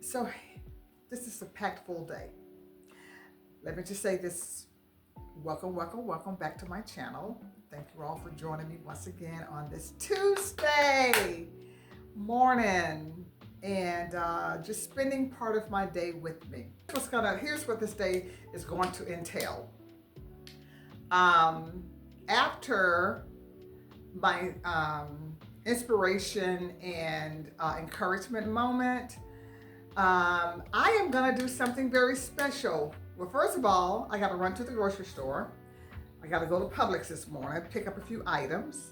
So this is a packed full day. Let me just say this. Welcome back to my channel. Thank you all for joining me once again on this Tuesday morning and just spending part of my day with me. Here's what this day is going to entail. After my inspiration and encouragement moment, I am gonna do something very special. Well, first of all, I gotta run to the grocery store. I gotta go to Publix this morning, pick up a few items,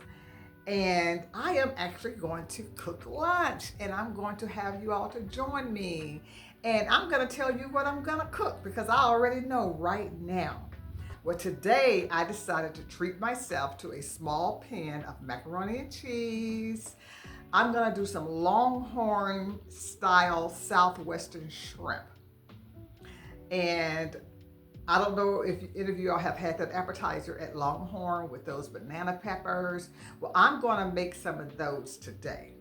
and I am actually going to cook lunch, and I'm going to have you all to join me. And I'm gonna tell you what I'm gonna cook because I already know right now. Well, today I decided to treat myself to a small pan of macaroni and cheese. I'm gonna do some Longhorn style Southwestern shrimp. And I don't know if any of you all have had that appetizer at Longhorn with those banana peppers. Well, I'm gonna make some of those today.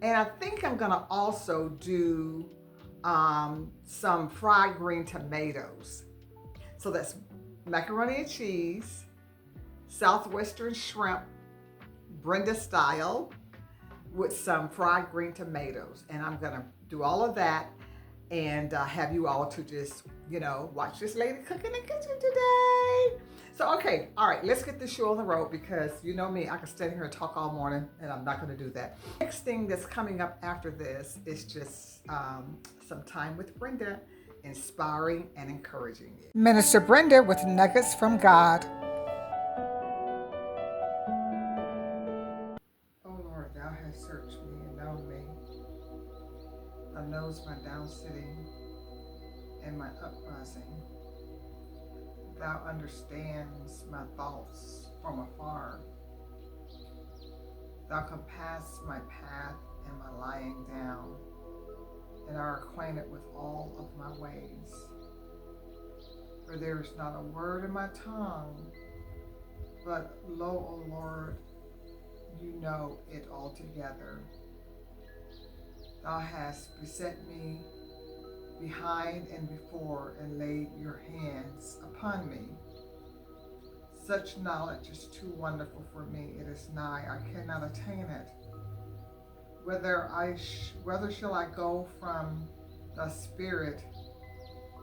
And I think I'm gonna also do some fried green tomatoes. So that's macaroni and cheese, Southwestern shrimp, Brenda style, with some fried green tomatoes. And I'm gonna do all of that and have you all to just, watch this lady cook in the kitchen today. So, okay, all right, let's get this show on the road because you know me, I can stand here and talk all morning and I'm not gonna do that. Next thing that's coming up after this is just some time with Brenda, inspiring and encouraging you. Minister Brenda with Nuggets from God. Oh Lord, thou hast searched me and known me. Thou knows my down sitting and my uprising. Thou understands my thoughts from afar. Thou compassest my path and my lying down, and are acquainted with all of my ways. For there is not a word in my tongue, but lo, O Lord, you know it altogether. Thou hast beset me behind and before, and laid your hands upon me. Such knowledge is too wonderful for me. It is nigh, I cannot attain it. Whether shall I go from the Spirit,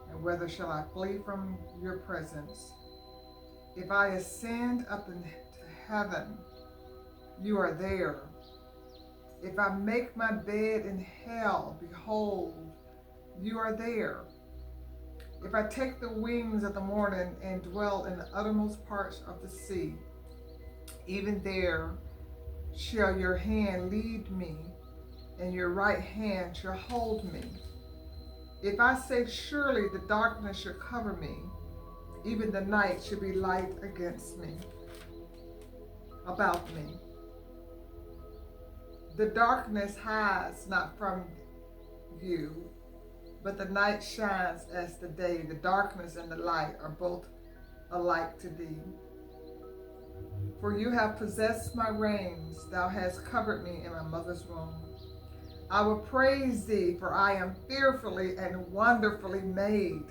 and whether shall I flee from your presence? If I ascend up into heaven, you are there. If I make my bed in hell, behold, you are there. If I take the wings of the morning and dwell in the uttermost parts of the sea, even there shall your hand lead me, and your right hand shall hold me. If I say, surely the darkness shall cover me, even the night shall be light against me, about me. The darkness hides not from you, but the night shines as the day. The darkness and the light are both alike to thee. For you have possessed my reins, thou hast covered me in my mother's womb. I will praise thee, for I am fearfully and wonderfully made.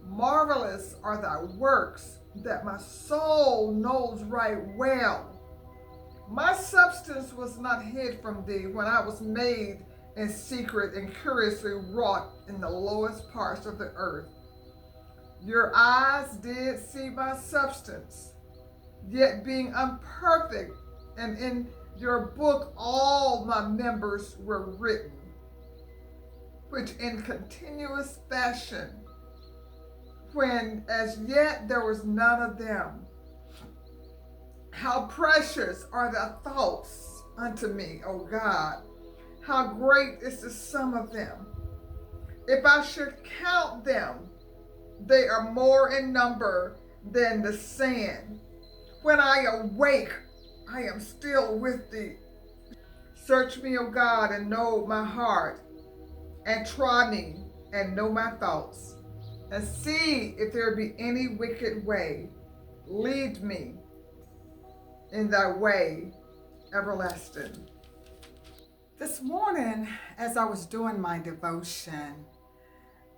Marvelous are thy works, that my soul knows right well. My substance was not hid from thee when I was made in secret and curiously wrought in the lowest parts of the earth. Your eyes did see my substance, yet being imperfect, and in your book all my members were written, which in continuous fashion, when as yet there was none of them. How precious are thy thoughts unto me, O God! How great is the sum of them! If I should count them, they are more in number than the sand. When I awake, I am still with thee. Search me, O God, and know my heart, and try me, and know my thoughts, and see if there be any wicked way. Lead me in thy way everlasting. This morning, as I was doing my devotion,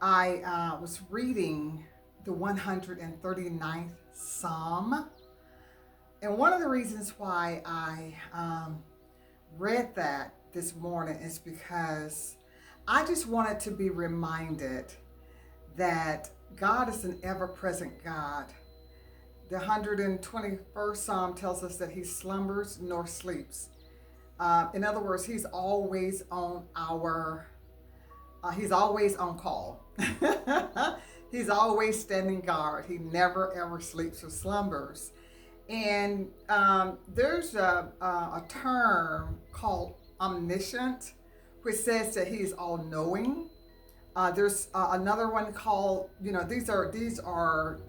I was reading the 139th Psalm. And one of the reasons why I read that this morning is because I just wanted to be reminded that God is an ever-present God. The 121st Psalm tells us that he slumbers nor sleeps. In other words, he's always on he's always on call. He's always standing guard. He never ever sleeps or slumbers. And there's a term called omniscient, which says that he's all-knowing. There's another one called, these are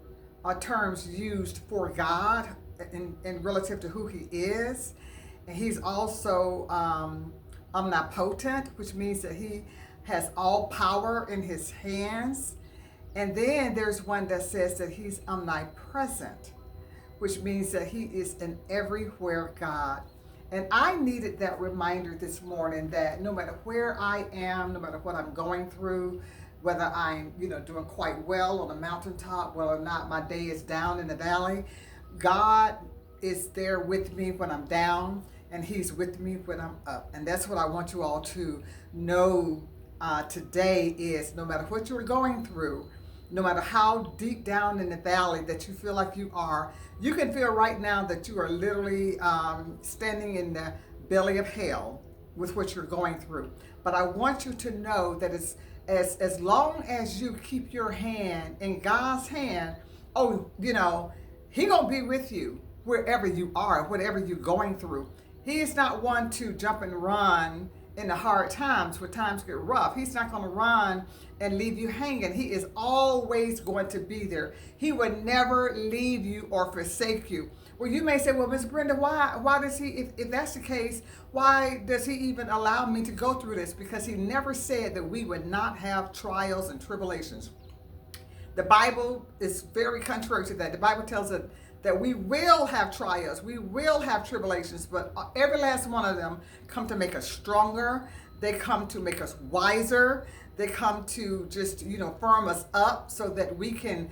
terms used for God in relative to who he is. And he's also omnipotent, which means that he has all power in his hands. And then there's one that says that he's omnipresent, which means that he is an everywhere God. And I needed that reminder this morning that no matter where I am, no matter what I'm going through, whether I'm, doing quite well on the mountaintop, whether or not my day is down in the valley, God is there with me when I'm down, and he's with me when I'm up. And that's what I want you all to know today is no matter what you're going through, no matter how deep down in the valley that you feel like you are, you can feel right now that you are literally standing in the belly of hell with what you're going through. But I want you to know that it's as long as you keep your hand in God's hand, he gonna be with you wherever you are, whatever you're going through. He is not one to jump and run in the hard times when times get rough. He's not going to run and leave you hanging. He is always going to be there. He would never leave you or forsake you. Well, you may say, well, Miss Brenda, why does he, if that's the case, why does he even allow me to go through this? Because he never said that we would not have trials and tribulations. The Bible is very contrary to that. The Bible tells us that we will have trials, we will have tribulations, but every last one of them come to make us stronger. They come to make us wiser. They come to just, firm us up so that we can,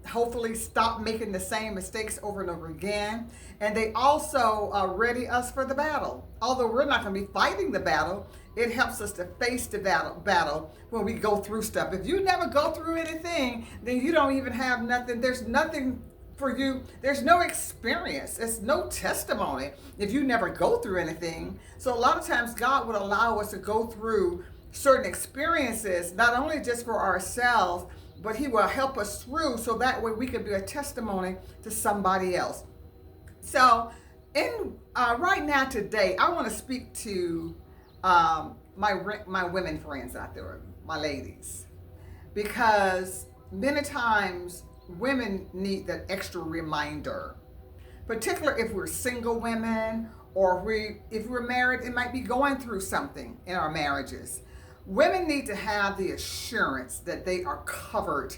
hopefully stop making the same mistakes over and over again. And they also ready us for the battle. Although we're not going to be fighting the battle, it helps us to face the battle when we go through stuff. If you never go through anything, then you don't even have nothing. There's nothing for you. There's no experience. It's no testimony if you never go through anything. So a lot of times God would allow us to go through certain experiences, not only just for ourselves, but he will help us through so that way we can be a testimony to somebody else. So right now today, I want to speak to my women friends out there, my ladies, because many times women need that extra reminder, particularly if we're single women or if we're married, it might be going through something in our marriages. Women need to have the assurance that they are covered,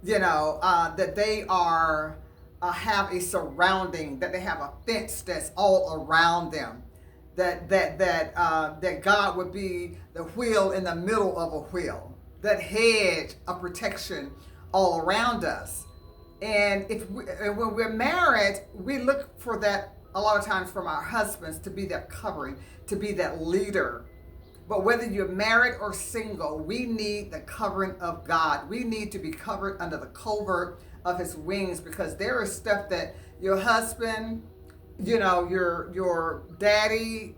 that they are have a surrounding, that they have a fence that's all around them, that God would be the wheel in the middle of a wheel, that hedge of protection all around us. And when we're married, we look for that a lot of times from our husbands to be that covering, to be that leader. But whether you're married or single, we need the covering of God. We need to be covered under the covert of his wings, because there is stuff that your husband, your daddy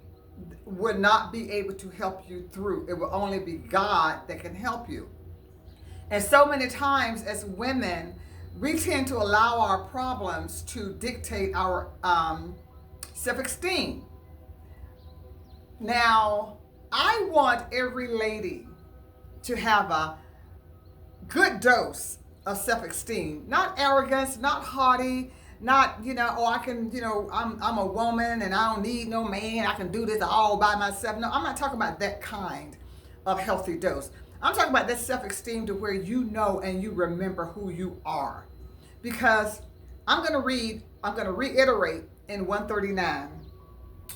would not be able to help you through. It will only be God that can help you. And so many times as women, we tend to allow our problems to dictate our self-esteem. Now, I want every lady to have a good dose of self-esteem, not arrogance, not haughty, not, I can, I'm a woman and I don't need no man. I can do this all by myself. No, I'm not talking about that kind of healthy dose. I'm talking about that self-esteem to where you know and you remember who you are. Because I'm going to reiterate in 139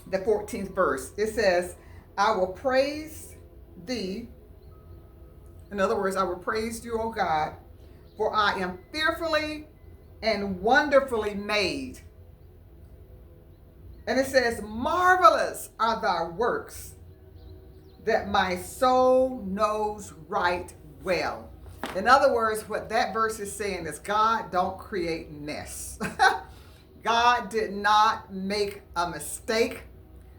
the 14th verse. It says, I will praise thee. In other words, I will praise you, O God, for I am fearfully and wonderfully made. And it says, marvelous are thy works, that my soul knows right well. In other words, what that verse is saying is God don't create mess. God did not make a mistake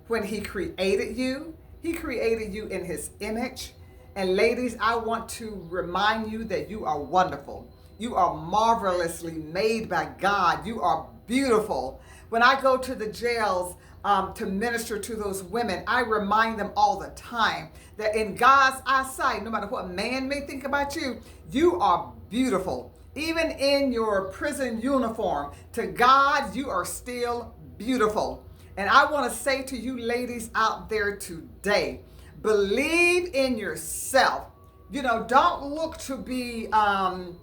when he created you. He created you in his image. And ladies, I want to remind you that you are wonderful. You are marvelously made by God. You are beautiful. When I go to the jails to minister to those women, I remind them all the time that in God's eyesight, no matter what man may think about you, you are beautiful. Even in your prison uniform, to God, you are still beautiful. And I want to say to you ladies out there today, believe in yourself. You know, don't look to be for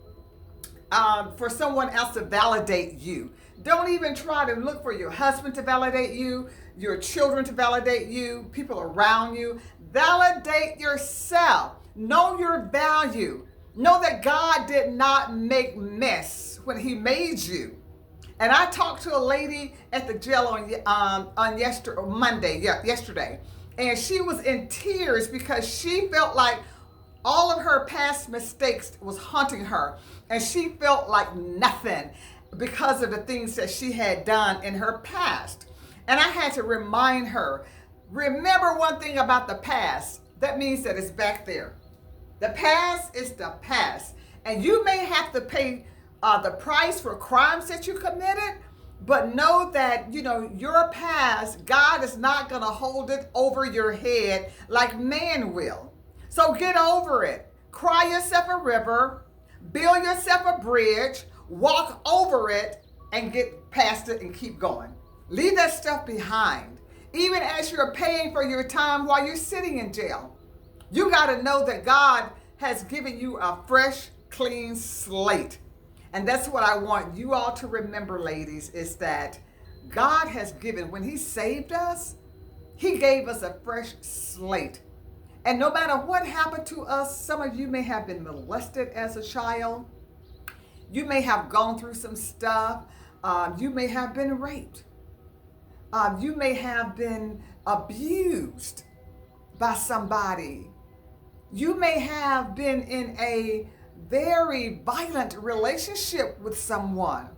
someone else to validate you. Don't even try to look for your husband to validate you, your children to validate you, people around you. Validate yourself. Know your value. Know that God did not make mess when he made you. And I talked to a lady at the jail on yesterday, and she was in tears because she felt like all of her past mistakes was haunting her, and she felt like nothing because of the things that she had done in her past. And I had to remind her, remember one thing about the past. That means that it's back there. The past is the past. And you may have to pay the price for crimes that you committed, but know that, you know, your past, God is not going to hold it over your head like man will. So get over it. Cry yourself a river, build yourself a bridge, walk over it, and get past it and keep going. Leave that stuff behind. Even as you're paying for your time while you're sitting in jail, you got to know that God has given you a fresh, clean slate. And that's what I want you all to remember, ladies, is that God has given, when he saved us, he gave us a fresh slate. And no matter what happened to us, some of you may have been molested as a child. You may have gone through some stuff. You may have been raped. You may have been abused by somebody. You may have been in a very violent relationship with someone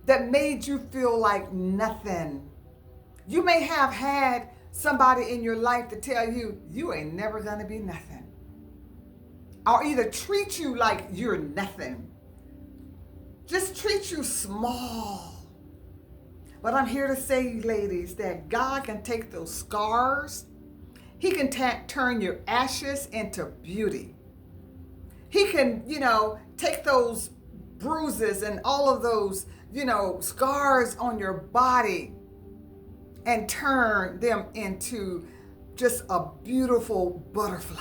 that made you feel like nothing. You may have had somebody in your life to tell you, you ain't never gonna be nothing. Or either treat you like you're nothing. Just treat you small. But I'm here to say, ladies, that God can take those scars. He can turn your ashes into beauty. He can, take those bruises and all of those, scars on your body and turn them into just a beautiful butterfly.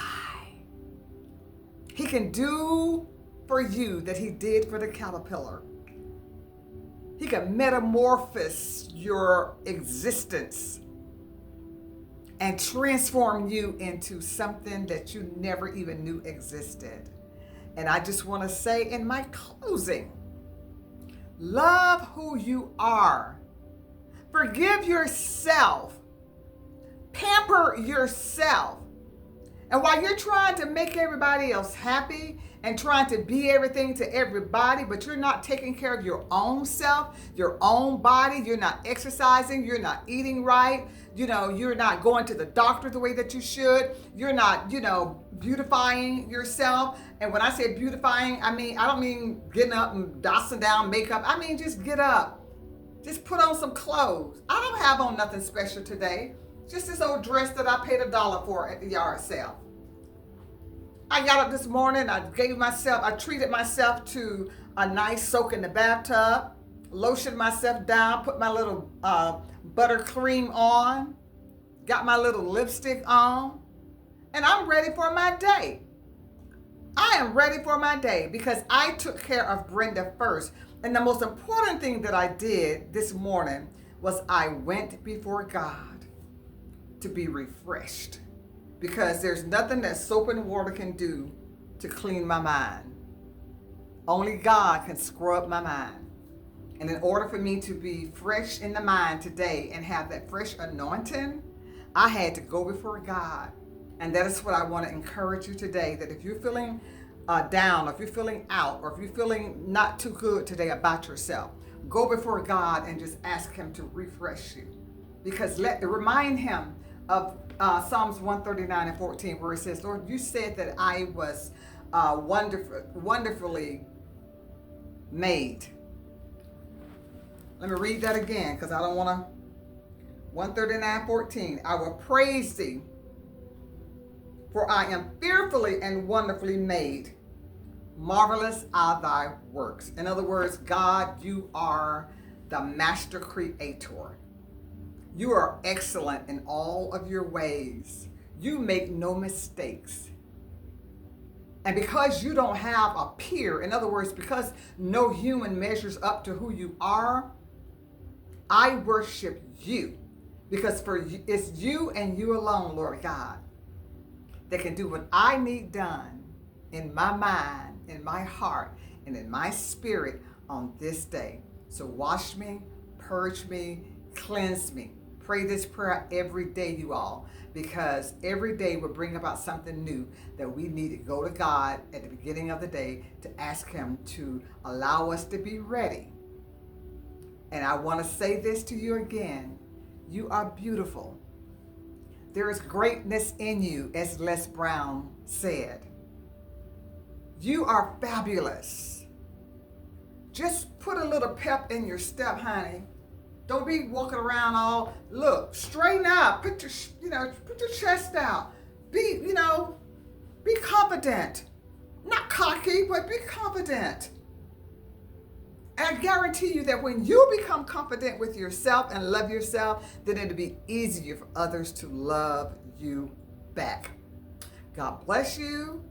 He can do for you that he did for the caterpillar. He can metamorphose your existence and transform you into something that you never even knew existed. And I just want to say in my closing, love who you are. Forgive yourself. Pamper yourself. And while you're trying to make everybody else happy and trying to be everything to everybody, but you're not taking care of your own self, your own body, you're not exercising, you're not eating right, you're not going to the doctor the way that you should, you're not, beautifying yourself. And when I say beautifying, I don't mean getting up and dossing down makeup. I mean, just get up. Just put on some clothes. I don't have on nothing special today. Just this old dress that I paid $1 for at the yard sale. I got up this morning, I treated myself to a nice soak in the bathtub, lotioned myself down, put my little buttercream on, got my little lipstick on, and I'm ready for my day. I am ready for my day because I took care of Brenda first. And the most important thing that I did this morning was I went before God. to be refreshed, because there's nothing that soap and water can do to clean my mind. Only God can scrub my mind. And in order for me to be fresh in the mind today and have that fresh anointing, I had to go before God. And that is what I want to encourage you today, that if you're feeling down, or if you're feeling out, or if you're feeling not too good today about yourself, go before God and just ask him to refresh you. Because remind him of Psalms 139:14, where it says, Lord, you said that I was wonderfully made. Let me read that again, because I don't want to. 139:14, I will praise thee, for I am fearfully and wonderfully made. Marvelous are thy works. In other words, God, you are the master creator. You are excellent in all of your ways. You make no mistakes. And because you don't have a peer, in other words, because no human measures up to who you are, I worship you. Because it's you and you alone, Lord God, that can do what I need done in my mind, in my heart, and in my spirit on this day. So wash me, purge me, cleanse me. Pray this prayer every day, you all, because every day will bring about something new that we need to go to God at the beginning of the day to ask him to allow us to be ready. And I want to say this to you again. You are beautiful. There is greatness in you, as Les Brown said. You are fabulous. Just put a little pep in your step, honey. Don't be walking around all, look, straighten up, put your chest out. Be confident. Not cocky, but be confident. And I guarantee you that when you become confident with yourself and love yourself, then it'll be easier for others to love you back. God bless you.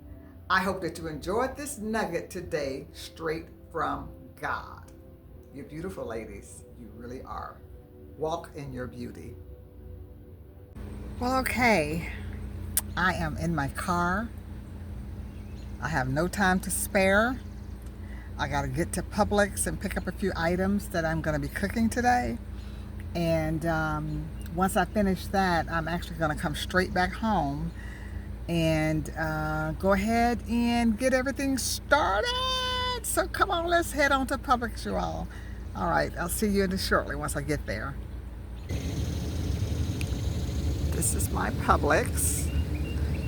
I hope that you enjoyed this nugget today, straight from God. You're beautiful, ladies. You really are. Walk in your beauty. Well, okay. I am in my car. I have no time to spare. I got to get to Publix and pick up a few items that I'm going to be cooking today. And once I finish that, I'm actually going to come straight back home and go ahead and get everything started. So come on, let's head on to Publix, you all. All right, I'll see you shortly once I get there. This is my Publix.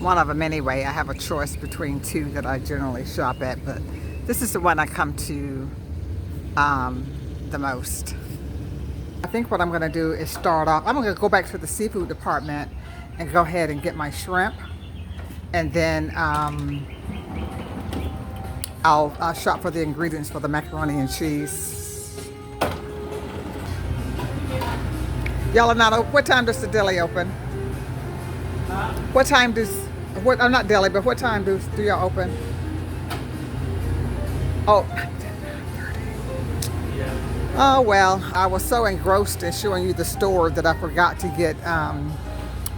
One of them anyway. I have a choice between two that I generally shop at, but this is the one I come to the most. I think what I'm going to do is start off. I'm going to go back to the seafood department and go ahead and get my shrimp. And then I'll shop for the ingredients for the macaroni and cheese. Y'all are not open. What time does the deli open? What time I'm not deli, but what time do y'all open? Oh, 9:30. Oh, well, I was so engrossed in showing you the store that I forgot to get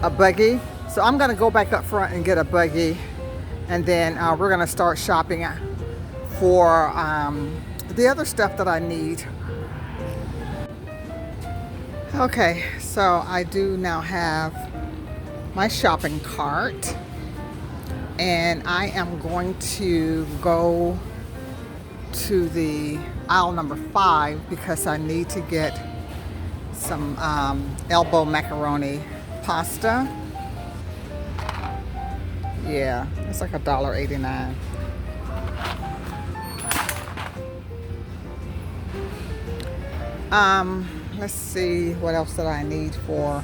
a buggy. So I'm going to go back up front and get a buggy. And then we're going to start shopping for the other stuff that I need. Okay, so I do now have my shopping cart. And I am going to go to the aisle number 5 because I need to get some elbow macaroni pasta. Yeah, it's like $1.89. Let's see what else that I need for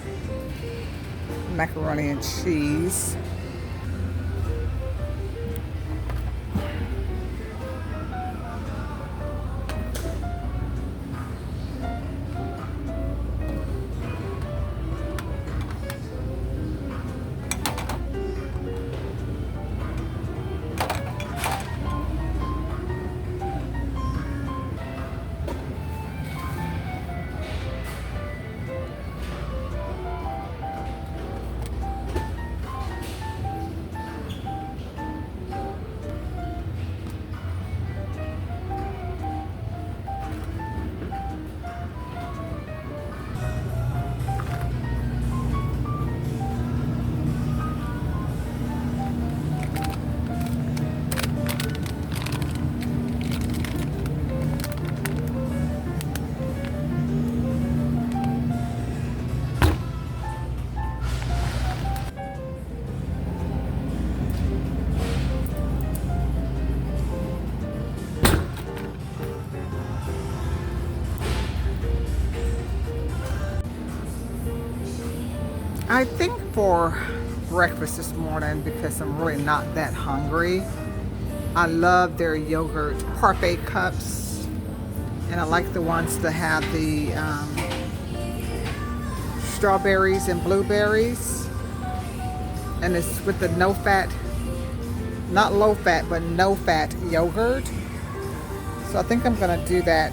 macaroni and cheese. I think for breakfast this morning, because I'm really not that hungry, I love their yogurt parfait cups, and I like the ones that have the strawberries and blueberries, and it's with the no fat, not low fat, but no fat yogurt. So I think I'm gonna do that.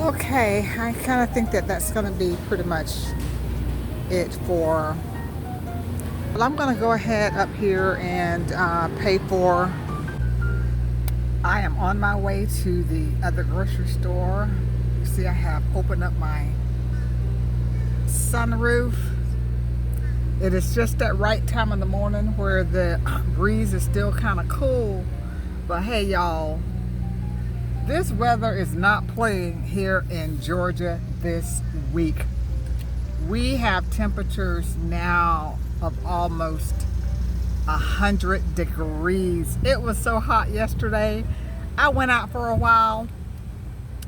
Okay, I kind of think that that's going to be pretty much it for. Well, I'm going to go ahead up here and pay for. I am on my way to the other grocery store. You see, I have opened up my sunroof. It is just that right time of the morning where the breeze is still kind of cool. But hey, y'all. This weather is not playing here in Georgia this week. We have temperatures now of almost 100 degrees. It was so hot yesterday. I went out for a while,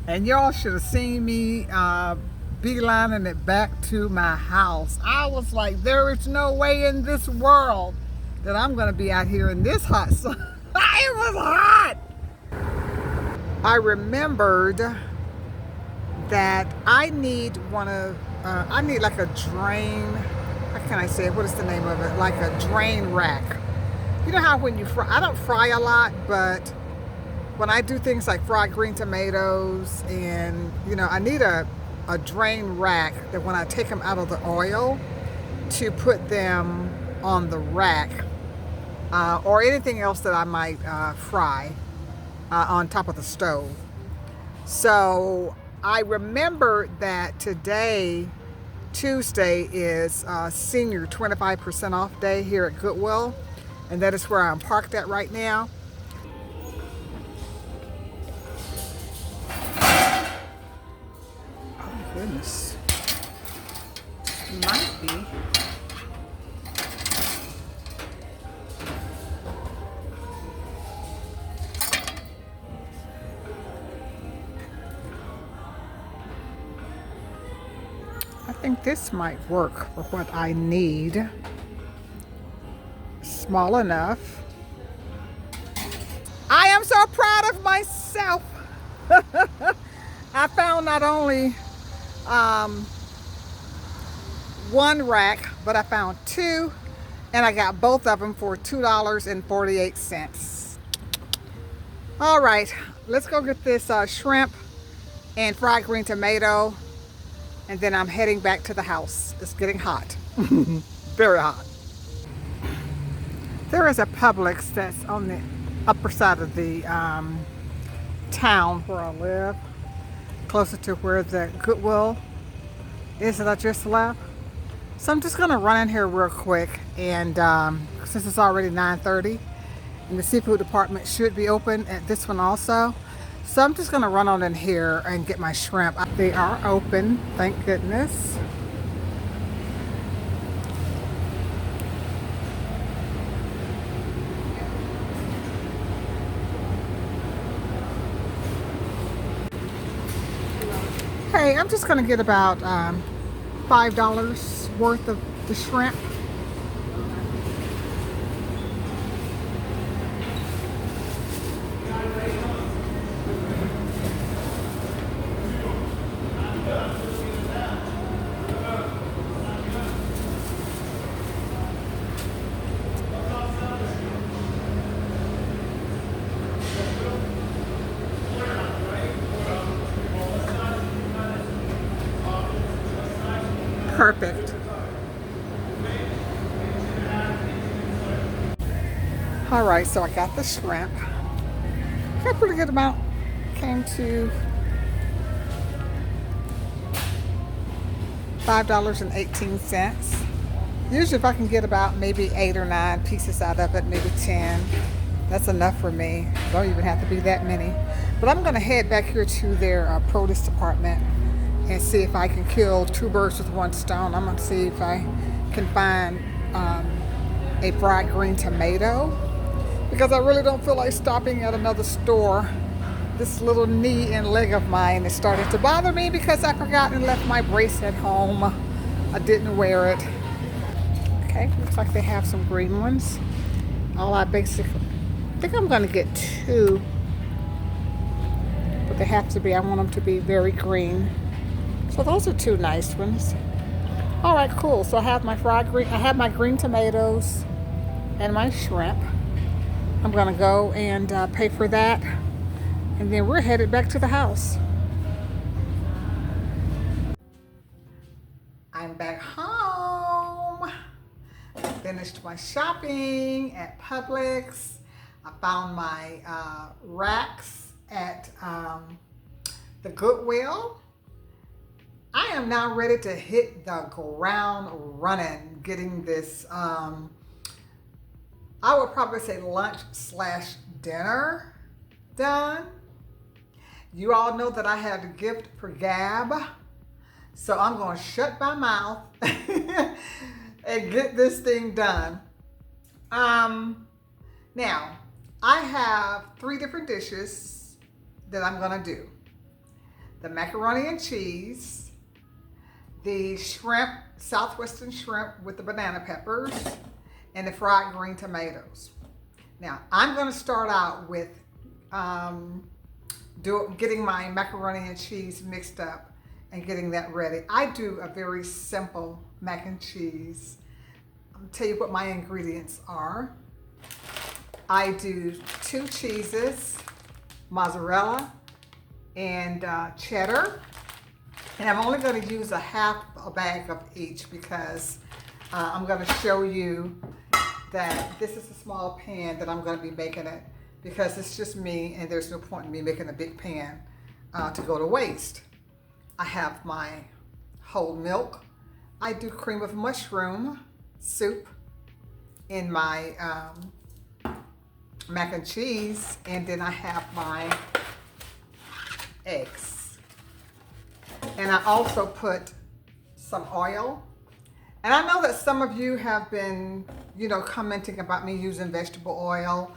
and y'all should have seen me beelining it back to my house. I was like, there is no way in this world that I'm going to be out here in this hot sun. It was hot. I remembered that I need I need like a drain, how can I say it? What is the name of it? Like a drain rack. You know how when you fry, I don't fry a lot, but when I do things like fried green tomatoes, and you know, I need a drain rack that when I take them out of the oil to put them on the rack, or anything else that I might fry on top of the stove. So I remember that today, Tuesday, is senior 25% off day here at Goodwill, and that is where I'm parked at right now. Oh goodness, might be. I think this might work for what I need. Small enough. I am so proud of myself. I found not only one rack, but I found two, and I got both of them for $2.48. All right, let's go get this shrimp and fried green tomato, and then I'm heading back to the house. It's getting hot. Very hot. There is a Publix that's on the upper side of the town where I live, closer to where the Goodwill is that I just left. So I'm just gonna run in here real quick, and since it's already 9:30 and the seafood department should be open at this one also, so I'm just gonna run on in here and get my shrimp. They are open, thank goodness. Hey, I'm just gonna get about $5 worth of the shrimp. perfect. All right, so I got the shrimp. Got a pretty good amount. Came to $5.18. Usually if I can get about maybe 8 or 9 pieces out of it, maybe 10, that's enough for me. Don't even have to be that many. But I'm gonna head back here to their produce department and see if I can kill 2 birds with 1 stone. I'm gonna see if I can find a fried green tomato, because I really don't feel like stopping at another store. This little knee and leg of mine is starting to bother me because I forgot and left my brace at home. I didn't wear it. Okay, looks like they have some green ones. I think I'm gonna get 2, but they have to be, I want them to be very green. So those are 2 nice ones. All right, cool. So I have my my green tomatoes and my shrimp. I'm gonna go and pay for that, and then we're headed back to the house. I'm back home. I finished my shopping at Publix. I found my racks at the Goodwill. I am now ready to hit the ground running, getting this, I would probably say lunch/dinner done. You all know that I had a gift for Gab, so I'm going to shut my mouth and get this thing done. Now, I have 3 different dishes that I'm going to do. The macaroni and cheese, the shrimp, Southwestern shrimp with the banana peppers, and the fried green tomatoes. Now, I'm going to start out with getting my macaroni and cheese mixed up and getting that ready. I do a very simple mac and cheese. I'll tell you what my ingredients are. I do 2 cheeses, mozzarella and cheddar. And I'm only going to use a half a bag of each because I'm going to show you that this is a small pan that I'm going to be making it, because it's just me and there's no point in me making a big pan to go to waste. I have my whole milk. I do cream of mushroom soup in my mac and cheese, and then I have my eggs. And I also put some oil. And I know that some of you have been, commenting about me using vegetable oil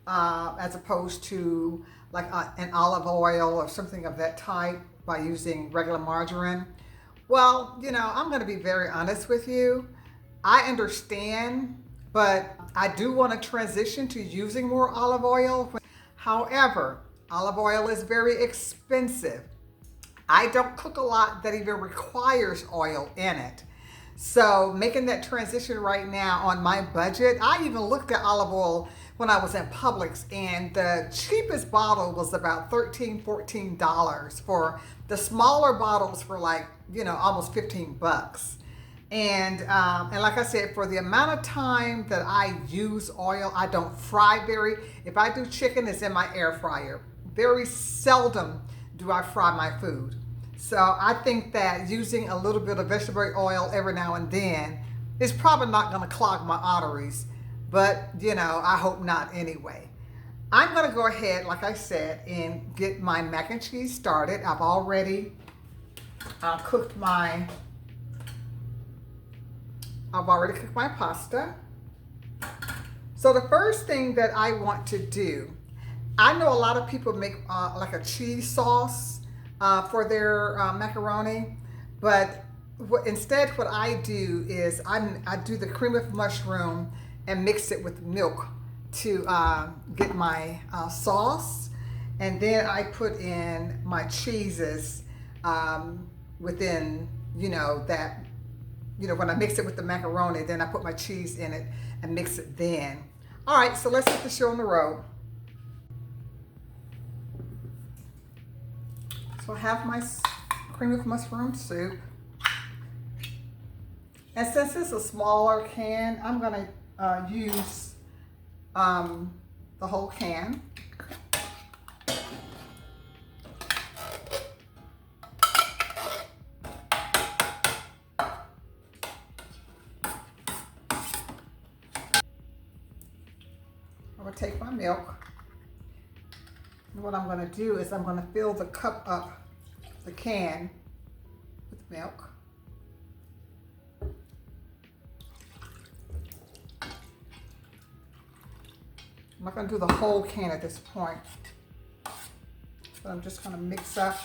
as opposed to like an olive oil or something of that type by using regular margarine. Well, I'm going to be very honest with you. I understand, but I do want to transition to using more olive oil. However, olive oil is very expensive. I don't cook a lot that even requires oil in it. So making that transition right now on my budget, I even looked at olive oil when I was in Publix, and the cheapest bottle was about $13, $14 for the smaller bottles for like, almost 15 bucks. And like I said, for the amount of time that I use oil, I don't fry if I do chicken, it's in my air fryer. Very seldom do I fry my food. So I think that using a little bit of vegetable oil every now and then is probably not going to clog my arteries, but I hope not anyway. I'm going to go ahead, like I said, and get my mac and cheese started. I've already cooked my pasta. So the first thing that I want to do, I know a lot of people make like a cheese sauce for their macaroni, but instead what I do is I do the cream of mushroom and mix it with milk to get my sauce, and then I put in my cheeses within that. When I mix it with the macaroni, then I put my cheese in it and mix it then. All right, so let's get the show on the road. So I have my cream of mushroom soup. And since it's a smaller can, I'm gonna use the whole can. I'm gonna take my milk. And what I'm gonna do is I'm gonna fill the cup up, the can, with milk. I'm not going to do the whole can at this point, but I'm just going to mix up.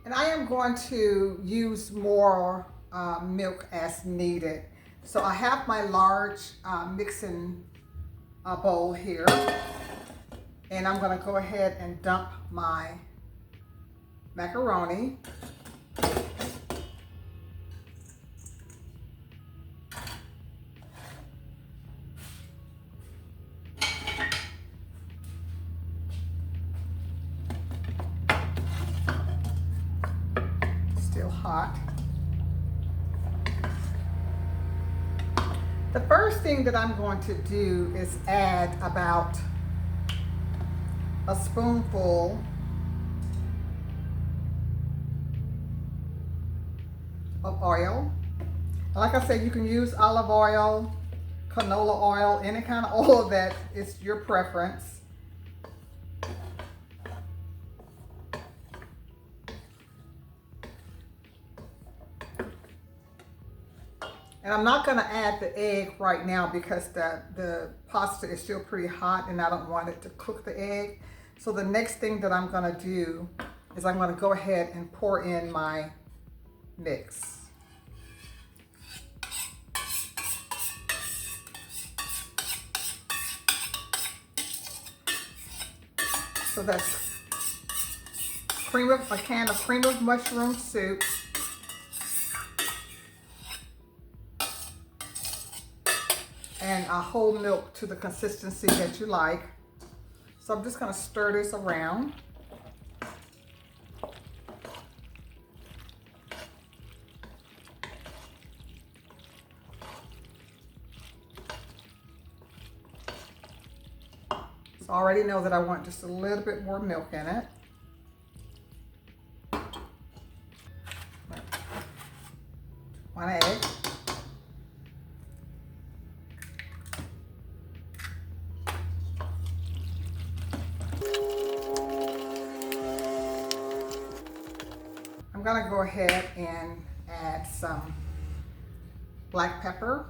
And I am going to use more milk as needed. So I have my large mixing bowl here. And I'm going to go ahead and dump my macaroni. Still hot. The first thing that I'm going to do is add about a spoonful of oil. Like I said, you can use olive oil, canola oil, any kind of oil that is your preference. And I'm not going to add the egg right now because the pasta is still pretty hot and I don't want it to cook the egg. So the next thing that I'm going to do is I'm going to go ahead and pour in my mix. So that's a can of cream of mushroom soup. And a whole milk to the consistency that you like. So I'm just going to stir this around. So I already know that I want just a little bit more milk in it. One egg. I'm going to go ahead and add some black pepper.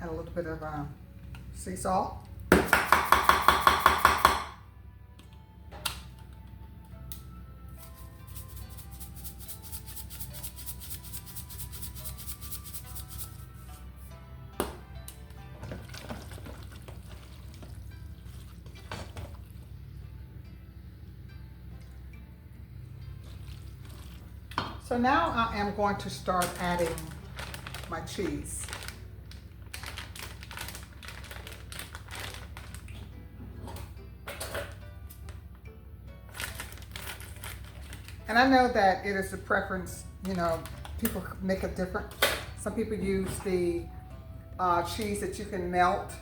Add a little bit of sea salt. So now I am going to start adding my cheese. And I know that it is a preference, you know, people make it different. Some people use the cheese that you can melt,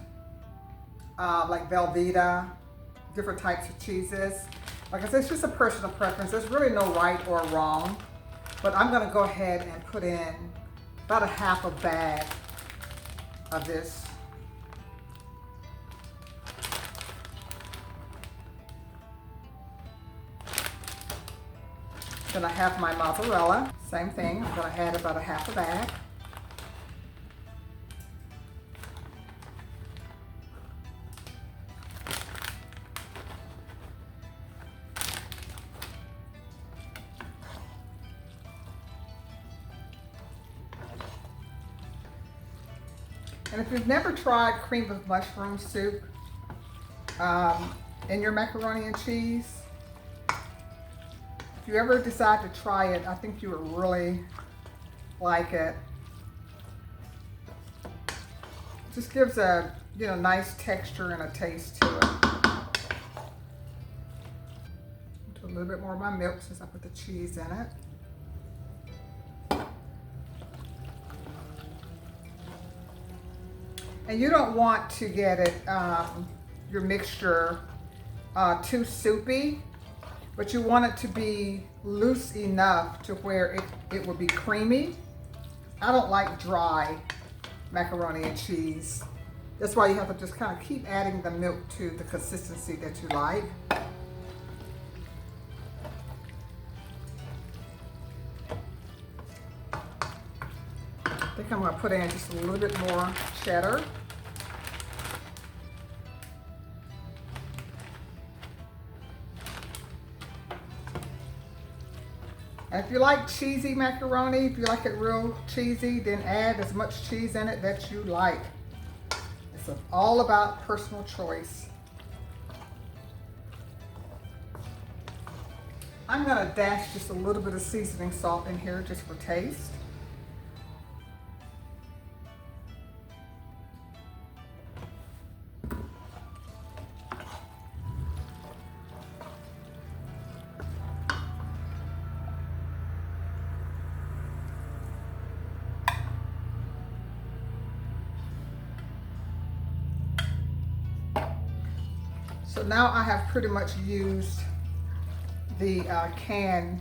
like Velveeta, different types of cheeses. Like I said, it's just a personal preference. There's really no right or wrong. But I'm going to go ahead and put in about a half a bag of this. Then I have my mozzarella. Same thing. I'm going to add about a half a bag. And if you've never tried cream of mushroom soup in your macaroni and cheese, if you ever decide to try it, I think you would really like it. It just gives a nice texture and a taste to it. Do a little bit more of my milk since I put the cheese in it. And you don't want to get it, your mixture too soupy, but you want it to be loose enough to where it will be creamy. I don't like dry macaroni and cheese. That's why you have to just kind of keep adding the milk to the consistency that you like. I think I'm going to put in just a little bit more cheddar. And if you like cheesy macaroni, if you like it real cheesy, then add as much cheese in it that you like. It's all about personal choice. I'm going to dash just a little bit of seasoning salt in here just for taste. So now I have pretty much used the can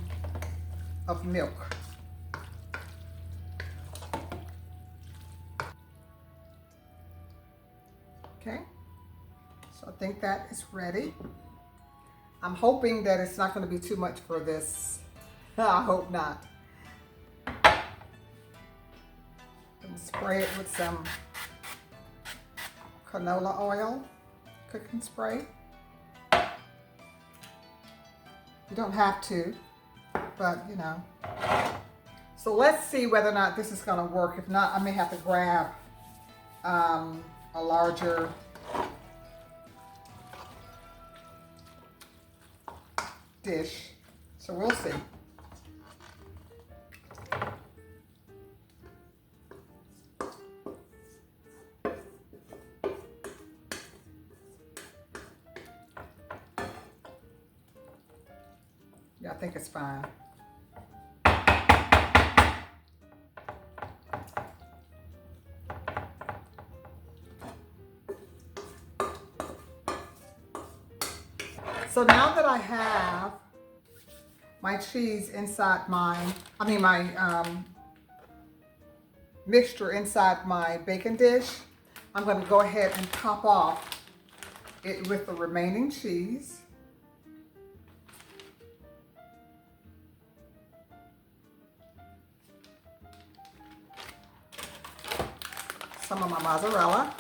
of milk. Okay, so I think that is ready. I'm hoping that it's not going to be too much for this. I hope not. I'm going to spray it with some canola oil, cooking spray. You don't have to, but So let's see whether or not this is going to work. If not, I may have to grab a larger dish. So we'll see. Yeah, I think it's fine. So now that I have my cheese inside my mixture inside my baking dish, I'm going to go ahead and top off it with the remaining cheese. Some of my mozzarella.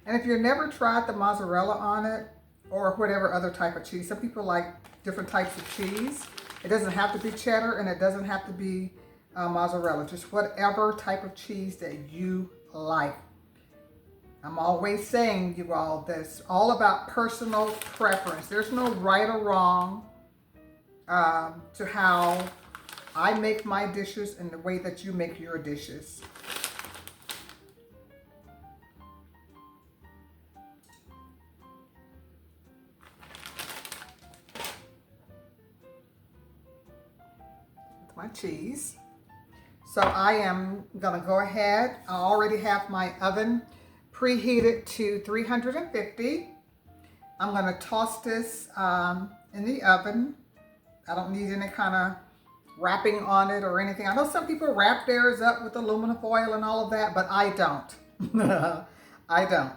And if you've never tried the mozzarella on it, or whatever other type of cheese, some people like different types of cheese. It doesn't have to be cheddar and it doesn't have to be mozzarella, just whatever type of cheese that you like. I'm always saying, you all, this all about personal preference. There's no right or wrong to how I make my dishes and the way that you make your dishes. With my cheese. So I am gonna go ahead. I already have my oven preheated to 350. I'm gonna toss this in the oven. I don't need any kind of wrapping on it or anything. I know some people wrap theirs up with aluminum foil and all of that, but I don't. I don't.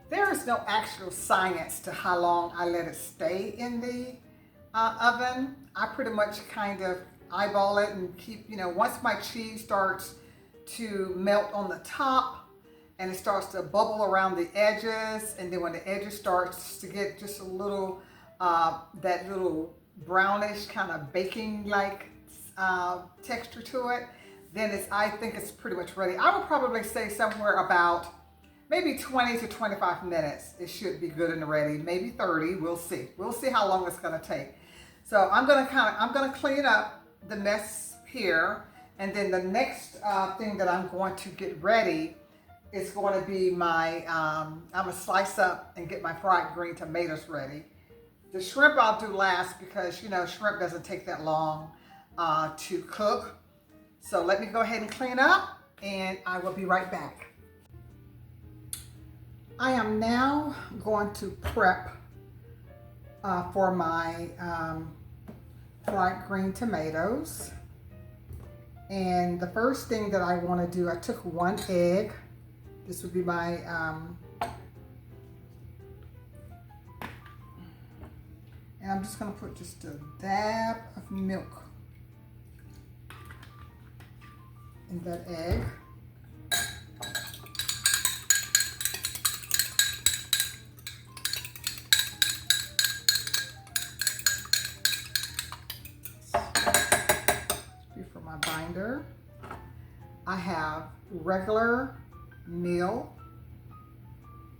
There is no actual science to how long I let it stay in the oven. I pretty much kind of eyeball it and keep, once my cheese starts to melt on the top and it starts to bubble around the edges, and then when the edges starts to get just a little, that little brownish kind of baking-like texture to it, then I think it's pretty much ready. I would probably say somewhere about maybe 20 to 25 minutes. It should be good and ready. Maybe 30. We'll see. We'll see how long it's going to take. So I'm gonna clean up the mess here, and then the next thing that I'm going to get ready is going to be my. I'm gonna slice up and get my fried green tomatoes ready. The shrimp I'll do last because shrimp doesn't take that long to cook. So let me go ahead and clean up, and I will be right back. I am now going to prep for my fried green tomatoes. And the first thing that I want to do, I took 1 egg. This would be my, and I'm just going to put just a dab of milk in that egg. For my binder, I have regular meal.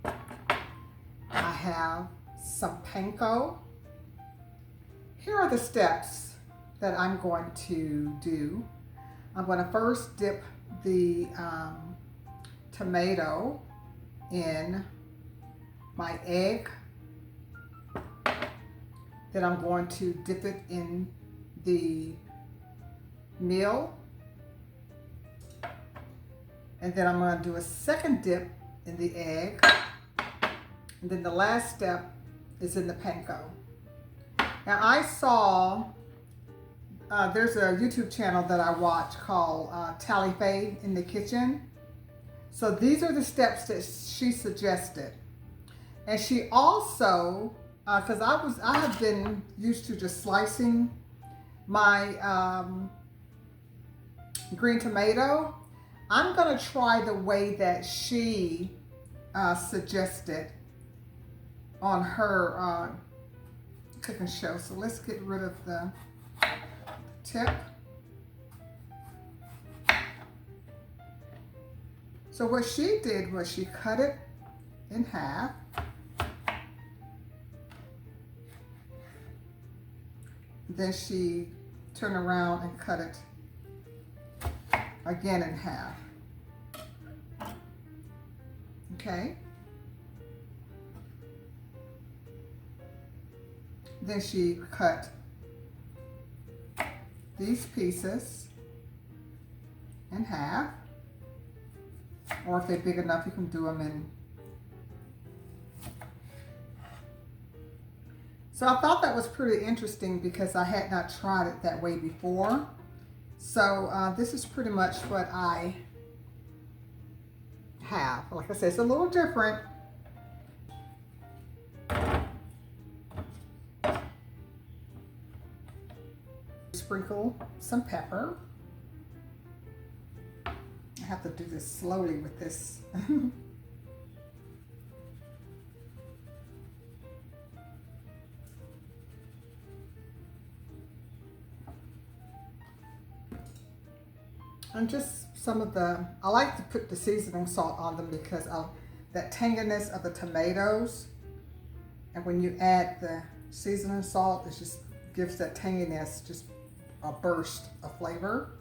I have some panko. Here are the steps that I'm going to do. I'm going to first dip the tomato in my egg. Then I'm going to dip it in the meal. And then I'm going to do a second dip in the egg. And then the last step is in the panko. Now I saw, there's a YouTube channel that I watch called Tally Faye in the Kitchen. So these are the steps that she suggested. And she also, because I have been used to just slicing my green tomato. I'm going to try the way that she suggested on her cooking show. So let's get rid of the tip. So what she did was she cut it in half. Then she turned around and cut it again in half. Okay. Then she cut these pieces in half, or if they're big enough, you can do them in. So I thought that was pretty interesting because I had not tried it that way before. So this is pretty much what I have. Like I said, it's a little different. Sprinkle some pepper. I have to do this slowly with this. And just some of the, I like to put the seasoning salt on them because of that tanginess of the tomatoes. And when you add the seasoning salt, it just gives that tanginess just a burst of flavor.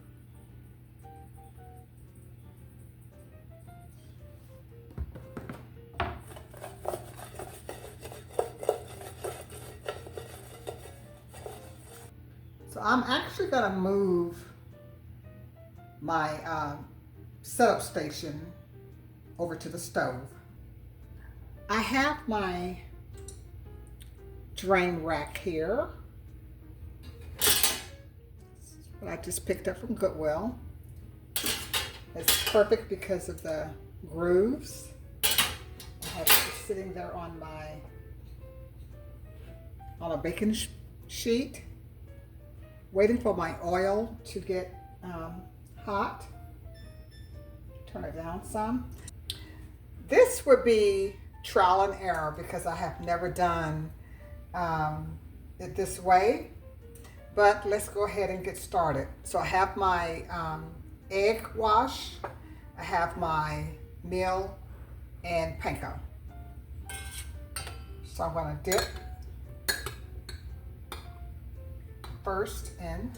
So I'm actually going to move my setup station over to the stove. I have my drain rack here. What I just picked up from Goodwill. It's perfect because of the grooves. I have this sitting there on a baking sheet, waiting for my oil to get hot. Turn it down some. This would be trial and error because I have never done it this way, but let's go ahead and get started. So I have my egg wash, I have my meal and panko. So I'm going to dip first in.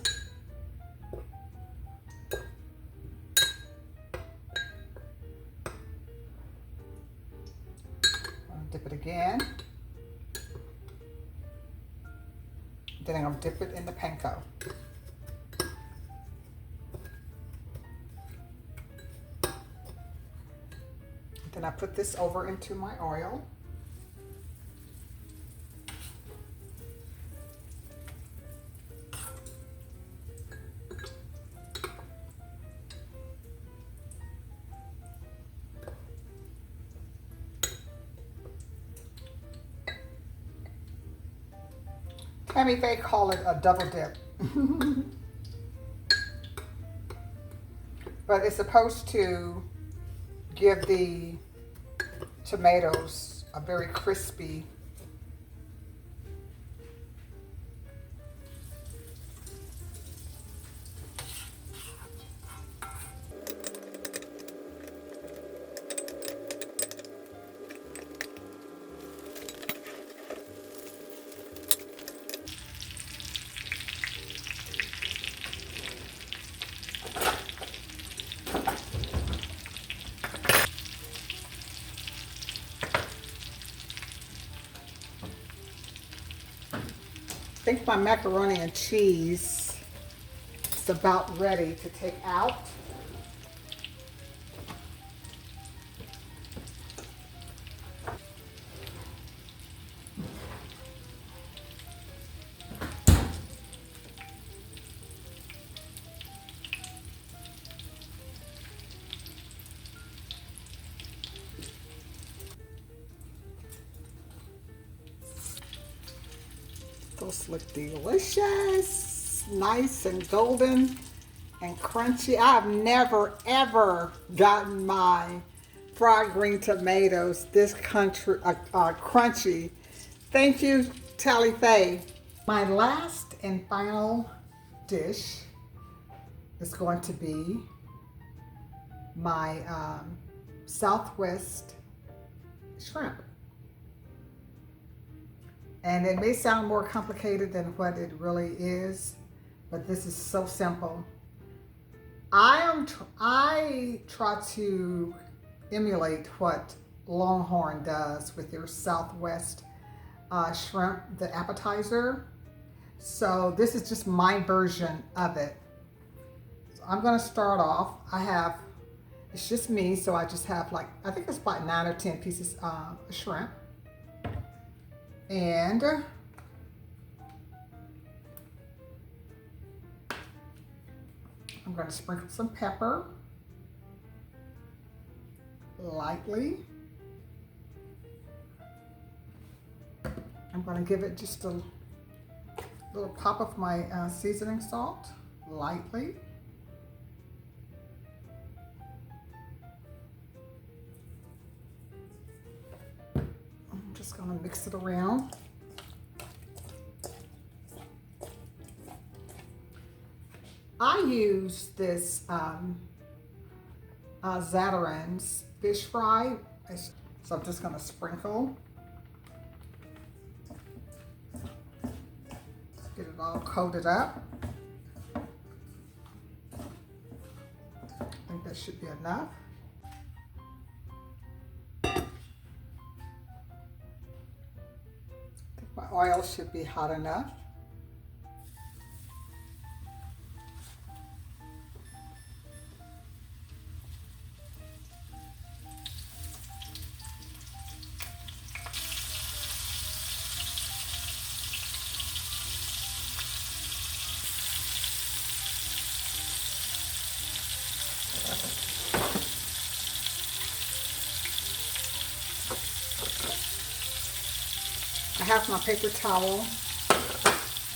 Dip it again. Then I'm going to dip it in the panko. Then I put this over into my oil. Tammy Faye call it a double dip. But it's supposed to give the tomatoes a very crispy I think my macaroni and cheese is about ready to take out. Those look delicious, nice and golden and crunchy. I've never ever gotten my fried green tomatoes this crunchy. Thank you, Tally Faye. My last and final dish is going to be my Southwest shrimp. And it may sound more complicated than what it really is, but this is so simple. I try to emulate what Longhorn does with their Southwest shrimp, the appetizer. So this is just my version of it. So I'm gonna start off. It's just me, so I just have I think it's about 9 or 10 pieces of shrimp. And I'm going to sprinkle some pepper lightly. I'm going to give it just a little pop of my seasoning salt lightly. Just going to mix it around. I use this Zatarain's fish fry, so I'm just going to sprinkle. Get it all coated up. I think that should be enough. My oil should be hot enough. I have my paper towel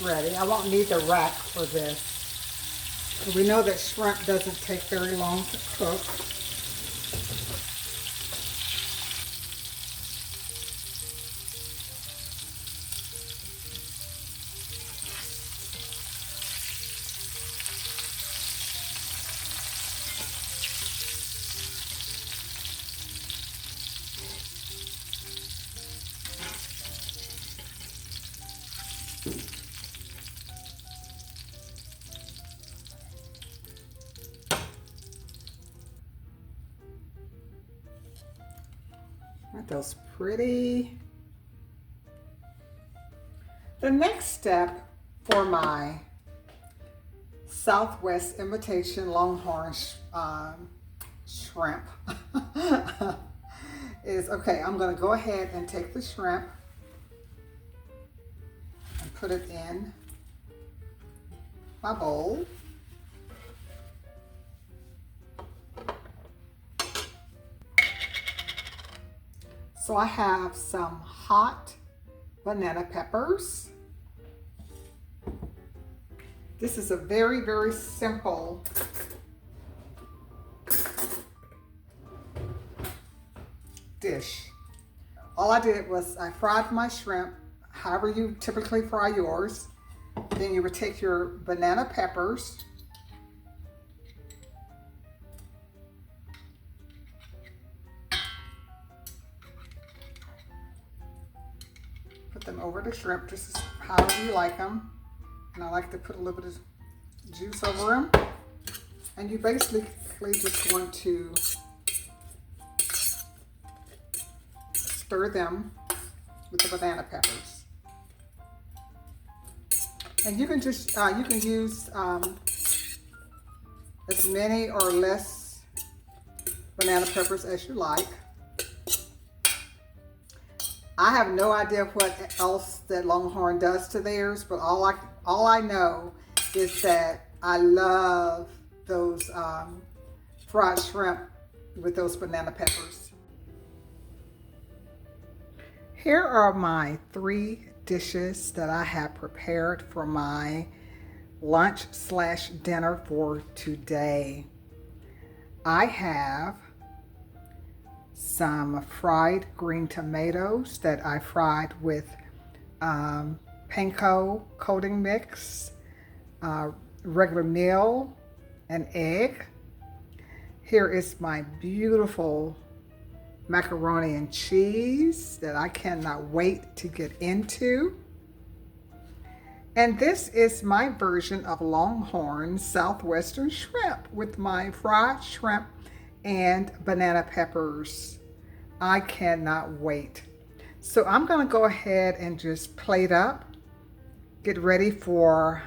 ready. I won't need the rack for this. We know that shrimp doesn't take very long to cook. Aren't those pretty? The next step for my Southwest imitation Longhorn shrimp is, okay, I'm going to go ahead and take the shrimp and put it in my bowl. So I have some hot banana peppers. This is a very, very simple dish. All I did was I fried my shrimp, however you typically fry yours. Then you would take your banana peppers, put them over the shrimp, just however you like them. And I like to put a little bit of juice over them. And you basically just want to stir them with the banana peppers. And you can just, you can use as many or less banana peppers as you like. I have no idea what else that Longhorn does to theirs, but all I know is that I love those fried shrimp with those banana peppers. Here are my 3 dishes that I have prepared for my lunch/dinner for today. I have some fried green tomatoes that I fried with panko coating mix, regular meal, and egg. Here is my beautiful macaroni and cheese that I cannot wait to get into. And this is my version of Longhorn Southwestern shrimp with my fried shrimp and banana peppers. I cannot wait. So I'm gonna go ahead and just plate up, get ready to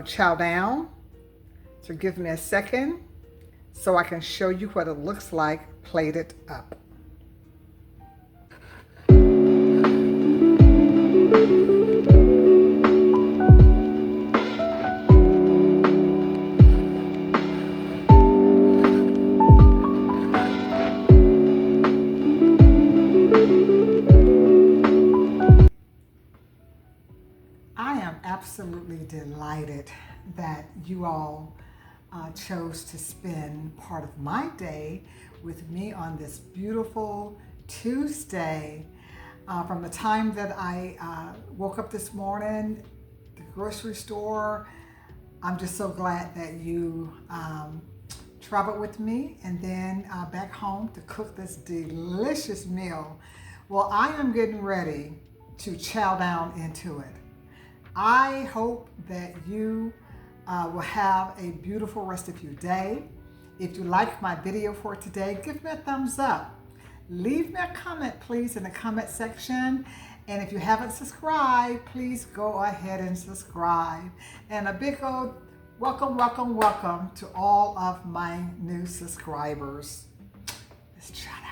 chow down. So give me a second so I can show you what it looks like plated up. I am absolutely delighted that you all chose to spend part of my day with me on this beautiful Tuesday. From the time that I woke up this morning, the grocery store, I'm just so glad that you traveled with me and then back home to cook this delicious meal. Well, I am getting ready to chow down into it. I hope that you will have a beautiful rest of your day. If you like my video for today, give me a thumbs up. Leave me a comment, please, in the comment section. And if you haven't subscribed, please go ahead and subscribe. And a big old welcome, welcome, welcome to all of my new subscribers. Let's try that.